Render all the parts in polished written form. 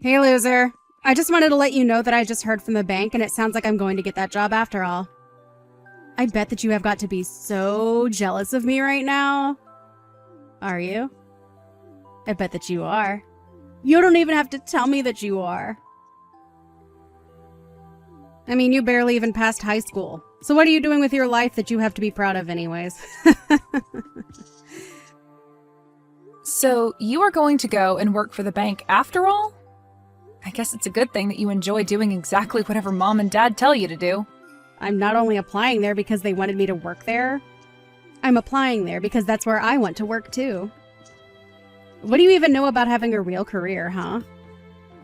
Hey, loser. I just wanted to let you know that I just heard from the bank and it sounds like I'm going to get that job after all. I bet that you have got to be so jealous of me right now. Are you? I bet that you are. You don't even have to tell me that you are. I mean, you barely even passed high school. So what are you doing with your life that you have to be proud of anyways? So you are going to go and work for the bank after all? I guess it's a good thing that you enjoy doing exactly whatever mom and dad tell you to do. I'm not only applying there because they wanted me to work there, I'm applying there because that's where I want to work too. What do you even know about having a real career, huh?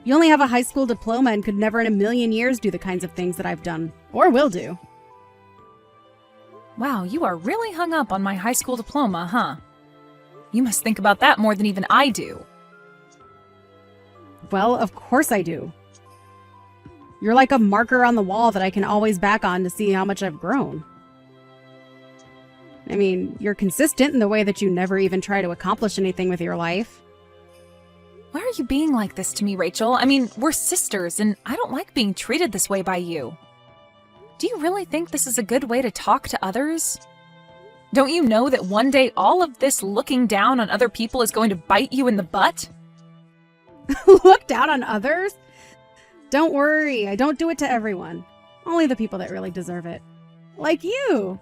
You only have a high school diploma and could never in a million years do the kinds of things that I've done, or will do. Wow, you are really hung up on my high school diploma, huh? You must think about that more than even I do. Well, of course I do. You're like a marker on the wall that I can always back on to see how much I've grown. I mean, you're consistent in the way that you never even try to accomplish anything with your life. Why are you being like this to me, Rachel? I mean, we're sisters, and I don't like being treated this way by you. Do you really think this is a good way to talk to others? Don't you know that one day all of this looking down on other people is going to bite you in the butt? Look down on others? Don't worry, I don't do it to everyone. Only the people that really deserve it. Like you.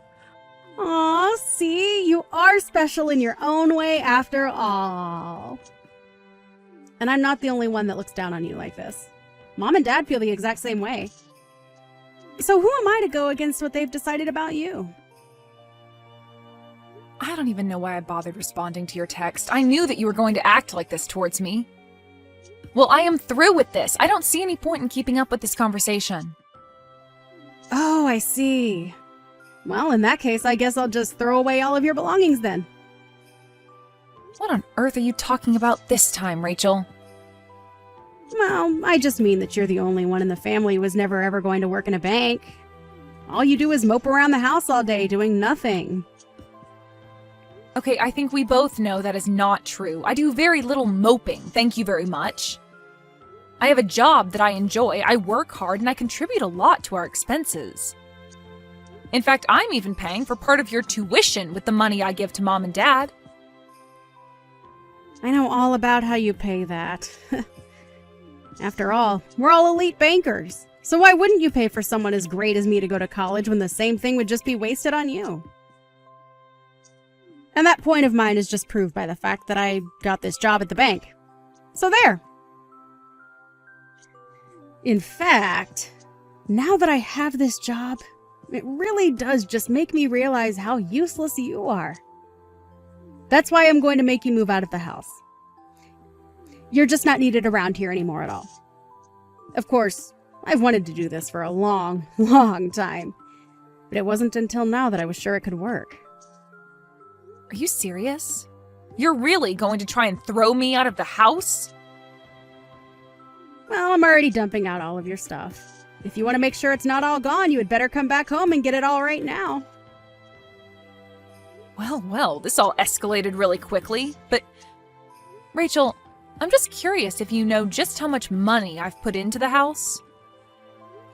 Aw, see? You are special in your own way after all. And I'm not the only one that looks down on you like this. Mom and Dad feel the exact same way. So who am I to go against what they've decided about you? I don't even know why I bothered responding to your text. I knew that you were going to act like this towards me. Well, I am through with this. I don't see any point in keeping up with this conversation. Oh, I see. Well, in that case, I guess I'll just throw away all of your belongings then. What on earth are you talking about this time, Rachel? Well, I just mean that you're the only one in the family who was never ever going to work in a bank. All you do is mope around the house all day doing nothing. Okay, I think we both know that is not true. I do very little moping, thank you very much. I have a job that I enjoy, I work hard, and I contribute a lot to our expenses. In fact, I'm even paying for part of your tuition with the money I give to Mom and Dad. I know all about how you pay that. After all, we're all elite bankers. So why wouldn't you pay for someone as great as me to go to college when the same thing would just be wasted on you? And that point of mine is just proved by the fact that I got this job at the bank. So there. In fact, now that I have this job, it really does just make me realize how useless you are. That's why I'm going to make you move out of the house. You're just not needed around here anymore at all. Of course, I've wanted to do this for a long, long time. But it wasn't until now that I was sure it could work. Are you serious? You're really going to try and throw me out of the house? Well, I'm already dumping out all of your stuff. If you want to make sure it's not all gone, you had better come back home and get it all right now. Well, this all escalated really quickly, but... Rachel, I'm just curious if you know just how much money I've put into the house.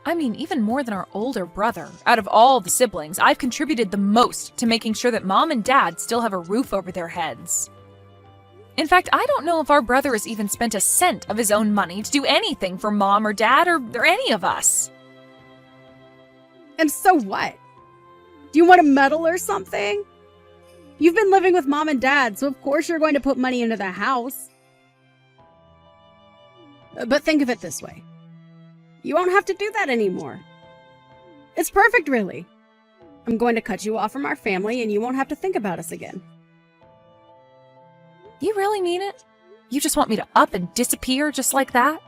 I mean, even more than our older brother. Out of all the siblings, I've contributed the most to making sure that Mom and Dad still have a roof over their heads. In fact, I don't know if our brother has even spent a cent of his own money to do anything for Mom or Dad or any of us. And so what? Do you want to meddle or something? You've been living with Mom and Dad, so of course you're going to put money into the house. But think of it this way. You won't have to do that anymore. It's perfect, really. I'm going to cut you off from our family and you won't have to think about us again. You really mean it? You just want me to up and disappear just like that?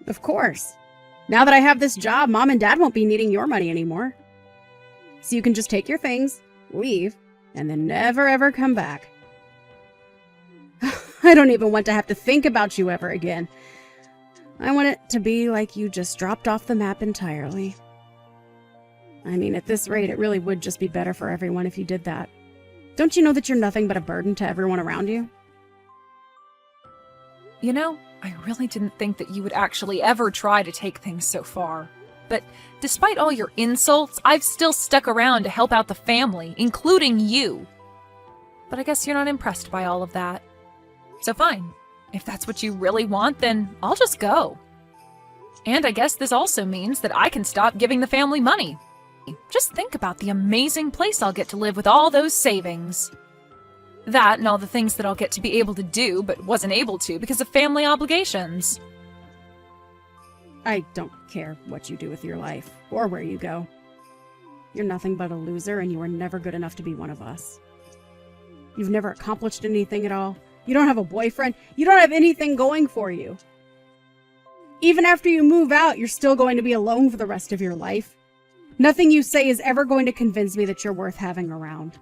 Of course. Now that I have this job, Mom and Dad won't be needing your money anymore. So you can just take your things, leave, and then never ever come back. I don't even want to have to think about you ever again. I want it to be like you just dropped off the map entirely. I mean, at this rate, it really would just be better for everyone if you did that. Don't you know that you're nothing but a burden to everyone around you? You know, I really didn't think that you would actually ever try to take things so far. But despite all your insults, I've still stuck around to help out the family, including you. But I guess you're not impressed by all of that. So fine. If that's what you really want, then I'll just go. And I guess this also means that I can stop giving the family money. Just think about the amazing place I'll get to live with all those savings. That and all the things that I'll get to be able to do, but wasn't able to because of family obligations. I don't care what you do with your life, or where you go. You're nothing but a loser, and you were never good enough to be one of us. You've never accomplished anything at all. You don't have a boyfriend. You don't have anything going for you. Even after you move out, you're still going to be alone for the rest of your life. Nothing you say is ever going to convince me that you're worth having around.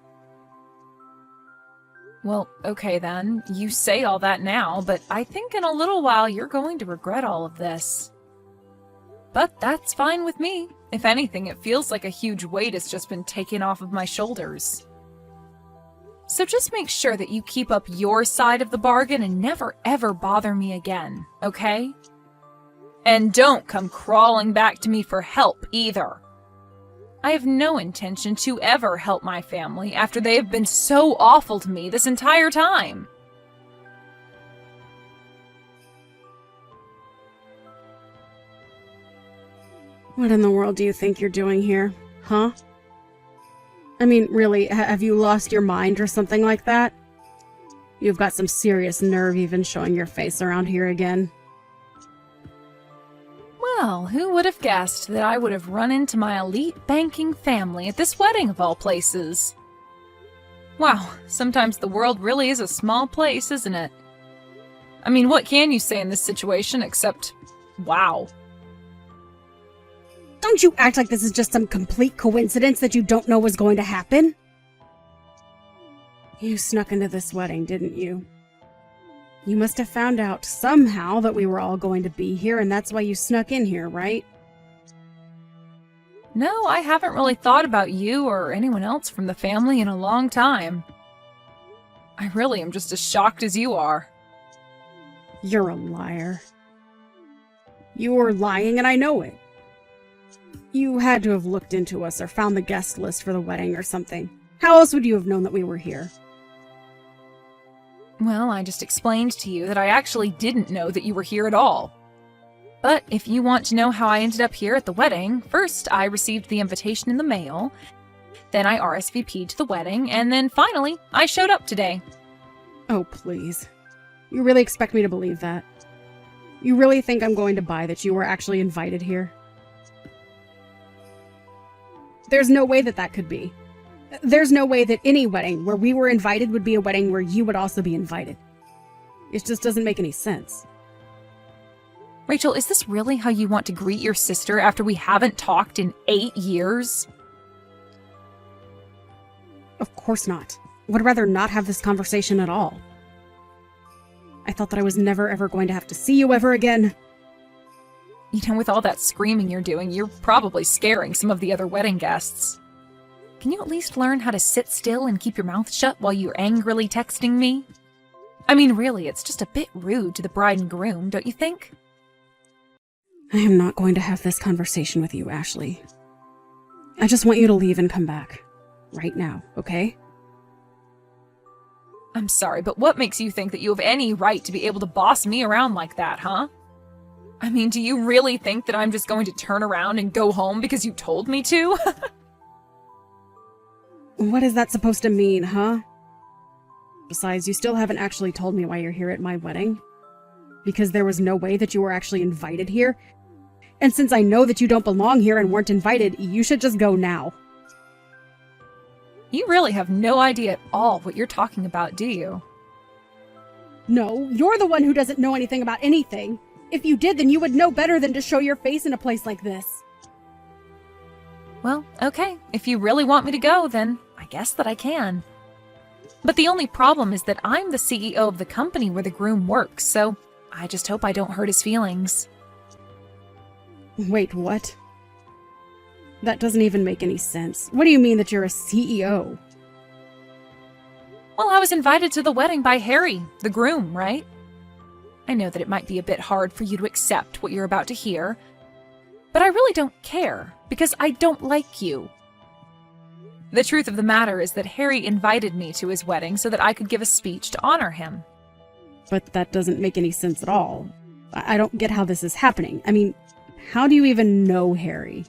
Well, okay then. You say all that now, but I think in a little while you're going to regret all of this. But that's fine with me. If anything, it feels like a huge weight has just been taken off of my shoulders. So just make sure that you keep up your side of the bargain and never ever bother me again, okay? And don't come crawling back to me for help either. I have no intention to ever help my family after they have been so awful to me this entire time. What in the world do you think you're doing here, huh? I mean, really, have you lost your mind or something like that? You've got some serious nerve even showing your face around here again. Well, who would have guessed that I would have run into my elite banking family at this wedding of all places? Wow, sometimes the world really is a small place, isn't it? I mean, what can you say in this situation except, wow. Don't you act like this is just some complete coincidence that you don't know was going to happen? You snuck into this wedding, didn't you? You must have found out somehow that we were all going to be here, and that's why you snuck in here, right? No, I haven't really thought about you or anyone else from the family in a long time. I really am just as shocked as you are. You're a liar. You were lying, and I know it. You had to have looked into us or found the guest list for the wedding or something. How else would you have known that we were here? Well, I just explained to you that I actually didn't know that you were here at all. But if you want to know how I ended up here at the wedding, first I received the invitation in the mail, then I RSVP'd to the wedding, and then finally I showed up today. Oh, please. You really expect me to believe that? You really think I'm going to buy that you were actually invited here? There's no way that that could be. There's no way that any wedding where we were invited would be a wedding where you would also be invited. It just doesn't make any sense. Rachel, is this really how you want to greet your sister after we haven't talked in 8 years? Of course not. Would rather not have this conversation at all. I thought that I was never ever going to have to see you ever again. You know, with all that screaming you're doing, you're probably scaring some of the other wedding guests. Can you at least learn how to sit still and keep your mouth shut while you're angrily texting me? I mean, really, it's just a bit rude to the bride and groom, don't you think? I am not going to have this conversation with you, Ashley. I just want you to leave and come back. Right now, okay? I'm sorry, but what makes you think that you have any right to be able to boss me around like that, huh? I mean, do you really think that I'm just going to turn around and go home because you told me to? What is that supposed to mean, huh? Besides, you still haven't actually told me why you're here at my wedding. Because there was no way that you were actually invited here. And since I know that you don't belong here and weren't invited, you should just go now. You really have no idea at all what you're talking about, do you? No, you're the one who doesn't know anything about anything. If you did, then you would know better than to show your face in a place like this. Well, okay. If you really want me to go, then I guess that I can. But the only problem is that I'm the CEO of the company where the groom works, so I just hope I don't hurt his feelings. Wait, what? That doesn't even make any sense. What do you mean that you're a CEO? Well, I was invited to the wedding by Harry, the groom, right? I know that it might be a bit hard for you to accept what you're about to hear, but I really don't care, because I don't like you. The truth of the matter is that Harry invited me to his wedding so that I could give a speech to honor him. But that doesn't make any sense at all. I don't get how this is happening. I mean, how do you even know Harry?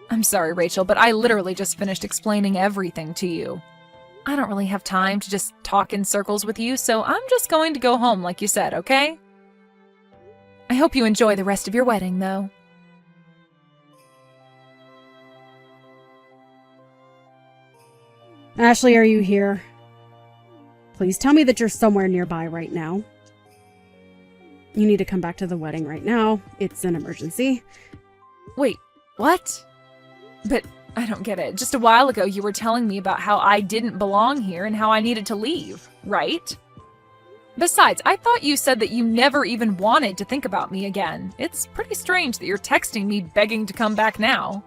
I'm sorry, Rachel, but I literally just finished explaining everything to you. I don't really have time to just talk in circles with you, so I'm just going to go home like you said, okay? I hope you enjoy the rest of your wedding, though. Ashley, are you here? Please tell me that you're somewhere nearby right now. You need to come back to the wedding right now. It's an emergency. Wait, what? But I don't get it. Just a while ago, you were telling me about how I didn't belong here and how I needed to leave, right? Besides, I thought you said that you never even wanted to think about me again. It's pretty strange that you're texting me begging to come back now.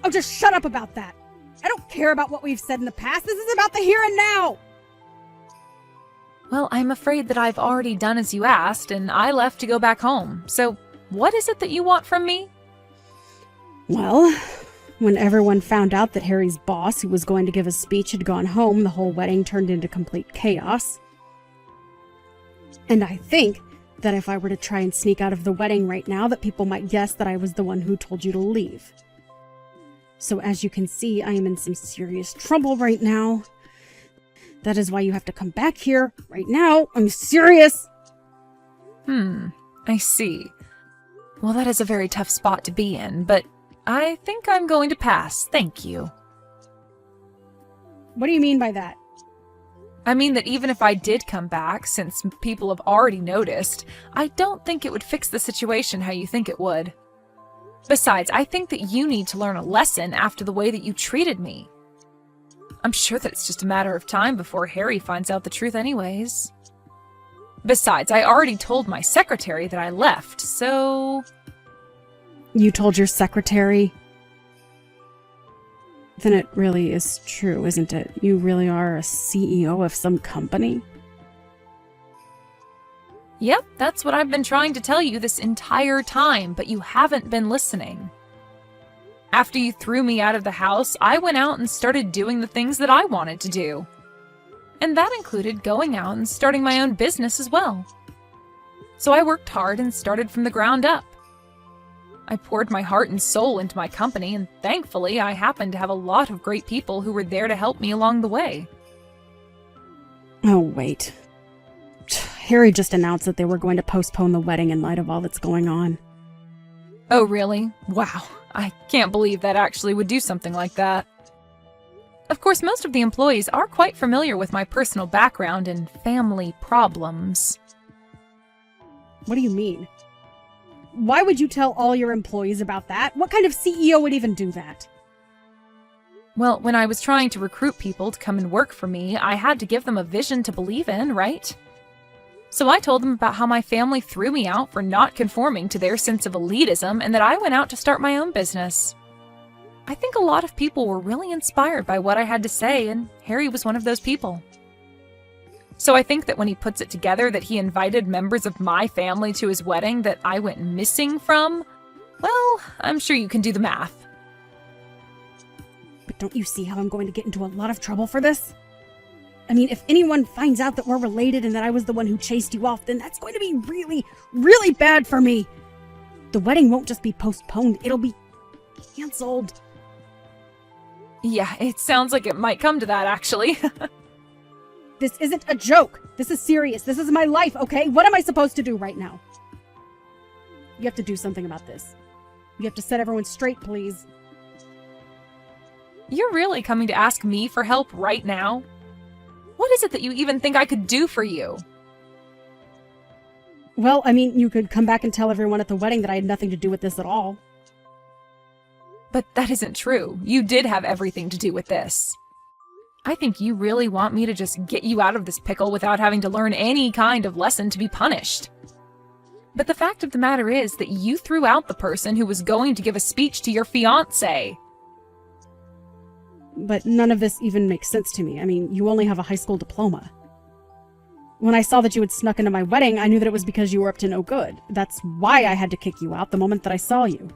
Oh, just shut up about that. I don't care about what we've said in the past. This is about the here and now. Well, I'm afraid that I've already done as you asked, and I left to go back home. So, what is it that you want from me? Well, when everyone found out that Harry's boss, who was going to give a speech, had gone home, the whole wedding turned into complete chaos. And I think that if I were to try and sneak out of the wedding right now, that people might guess that I was the one who told you to leave. So as you can see, I am in some serious trouble right now. That is why you have to come back here right now. I'm serious. I see. Well, that is a very tough spot to be in, but I think I'm going to pass. Thank you. What do you mean by that? I mean that even if I did come back, since people have already noticed, I don't think it would fix the situation how you think it would. Besides, I think that you need to learn a lesson after the way that you treated me. I'm sure that it's just a matter of time before Harry finds out the truth anyways. Besides, I already told my secretary that I left, so... You told your secretary? Then it really is true, isn't it? You really are a CEO of some company? Yep, that's what I've been trying to tell you this entire time, but you haven't been listening. After you threw me out of the house, I went out and started doing the things that I wanted to do. And that included going out and starting my own business as well. So I worked hard and started from the ground up. I poured my heart and soul into my company, and thankfully I happened to have a lot of great people who were there to help me along the way. Oh, wait. Harry just announced that they were going to postpone the wedding in light of all that's going on. Oh, really? Wow. I can't believe that actually would do something like that. Of course, most of the employees are quite familiar with my personal background and family problems. What do you mean? Why would you tell all your employees about that? What kind of CEO would even do that? Well, when I was trying to recruit people to come and work for me, I had to give them a vision to believe in, right? So I told them about how my family threw me out for not conforming to their sense of elitism and that I went out to start my own business. I think a lot of people were really inspired by what I had to say, and Harry was one of those people. So I think that when he puts it together that he invited members of my family to his wedding that I went missing from, well, I'm sure you can do the math. But don't you see how I'm going to get into a lot of trouble for this? I mean, if anyone finds out that we're related and that I was the one who chased you off, then that's going to be really, really bad for me. The wedding won't just be postponed, it'll be canceled. Yeah, it sounds like it might come to that, actually. This isn't a joke. This is serious. This is my life, okay? What am I supposed to do right now? You have to do something about this. You have to set everyone straight, please. You're really coming to ask me for help right now? What is it that you even think I could do for you? Well, I mean, you could come back and tell everyone at the wedding that I had nothing to do with this at all. But that isn't true. You did have everything to do with this. I think you really want me to just get you out of this pickle without having to learn any kind of lesson to be punished. But the fact of the matter is that you threw out the person who was going to give a speech to your fiancé. But none of this even makes sense to me. I mean, you only have a high school diploma. When I saw that you had snuck into my wedding, I knew that it was because you were up to no good. That's why I had to kick you out the moment that I saw you.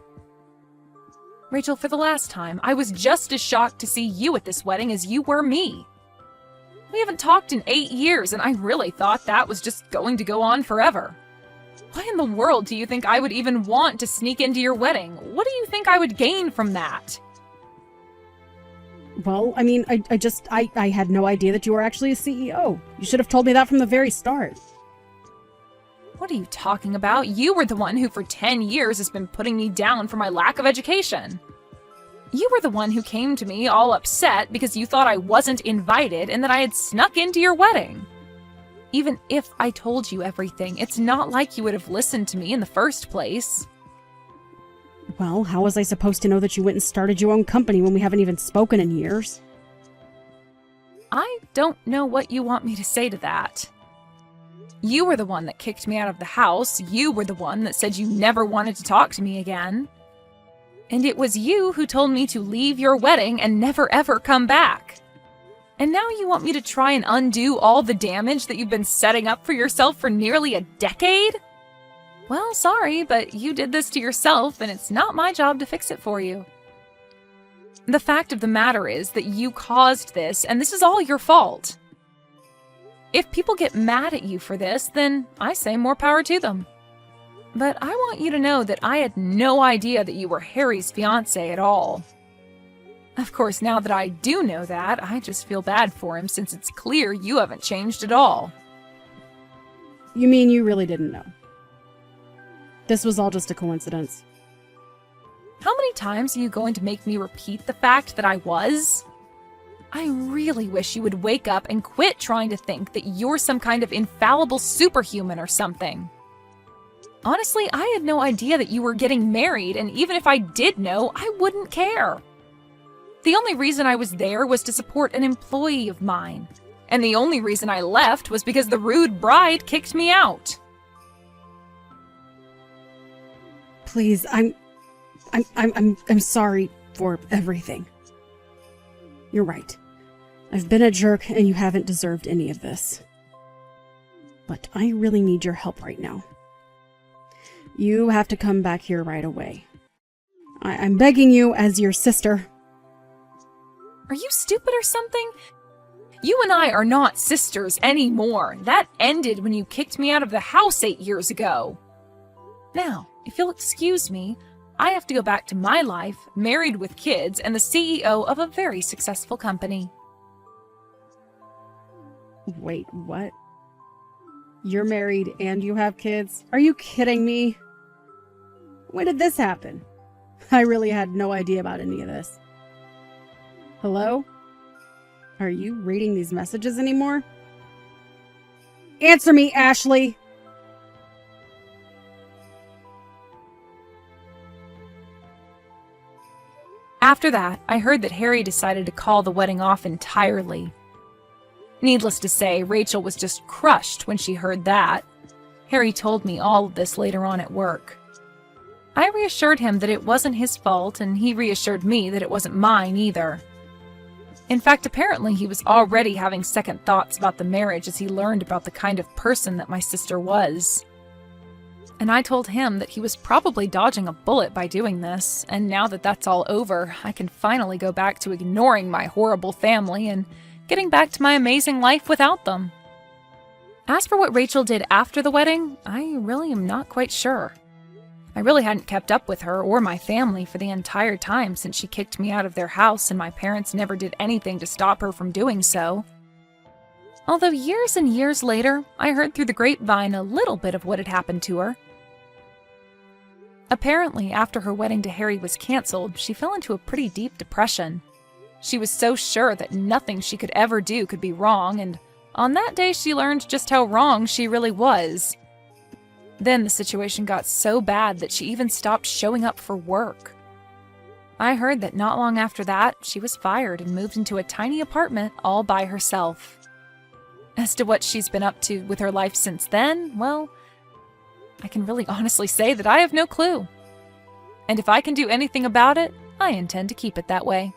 Rachel, for the last time, I was just as shocked to see you at this wedding as you were me. We haven't talked in 8 years, and I really thought that was just going to go on forever. Why in the world do you think I would even want to sneak into your wedding? What do you think I would gain from that? Well, I mean, I had no idea that you were actually a CEO. You should have told me that from the very start. What are you talking about? You were the one who for 10 years has been putting me down for my lack of education. You were the one who came to me all upset because you thought I wasn't invited and that I had snuck into your wedding. Even if I told you everything, it's not like you would have listened to me in the first place. Well, how was I supposed to know that you went and started your own company when we haven't even spoken in years? I don't know what you want me to say to that. You were the one that kicked me out of the house. You were the one that said you never wanted to talk to me again. And it was you who told me to leave your wedding and never ever come back. And now you want me to try and undo all the damage that you've been setting up for yourself for nearly a decade? Well, sorry, but you did this to yourself, and it's not my job to fix it for you. The fact of the matter is that you caused this, and this is all your fault. If people get mad at you for this, then I say more power to them. But I want you to know that I had no idea that you were Harry's fiancé at all. Of course, now that I do know that, I just feel bad for him since it's clear you haven't changed at all. You mean you really didn't know? This was all just a coincidence. How many times are you going to make me repeat the fact that I was? I really wish you would wake up and quit trying to think that you're some kind of infallible superhuman or something. Honestly, I had no idea that you were getting married, and even if I did know, I wouldn't care. The only reason I was there was to support an employee of mine, and the only reason I left was because the rude bride kicked me out. Please, I'm sorry for everything. You're right. I've been a jerk and you haven't deserved any of this. But I really need your help right now. You have to come back here right away. I'm begging you as your sister. Are you stupid or something? You and I are not sisters anymore. That ended when you kicked me out of the house 8 years ago. Now, if you'll excuse me, I have to go back to my life, married with kids, and the CEO of a very successful company. Wait, what? You're married and you have kids? Are you kidding me? When did this happen? I really had no idea about any of this. Hello? Are you reading these messages anymore? Answer me, Ashley! After that, I heard that Harry decided to call the wedding off entirely. Needless to say, Rachel was just crushed when she heard that. Harry told me all of this later on at work. I reassured him that it wasn't his fault, and he reassured me that it wasn't mine either. In fact, apparently he was already having second thoughts about the marriage as he learned about the kind of person that my sister was. And I told him that he was probably dodging a bullet by doing this, and now that that's all over, I can finally go back to ignoring my horrible family and getting back to my amazing life without them. As for what Rachel did after the wedding, I really am not quite sure. I really hadn't kept up with her or my family for the entire time since she kicked me out of their house, and my parents never did anything to stop her from doing so. Although years and years later, I heard through the grapevine a little bit of what had happened to her. Apparently, after her wedding to Harry was canceled, she fell into a pretty deep depression. She was so sure that nothing she could ever do could be wrong, and on that day she learned just how wrong she really was. Then the situation got so bad that she even stopped showing up for work. I heard that not long after that, she was fired and moved into a tiny apartment all by herself. As to what she's been up to with her life since then, well, I can really honestly say that I have no clue. And if I can do anything about it, I intend to keep it that way.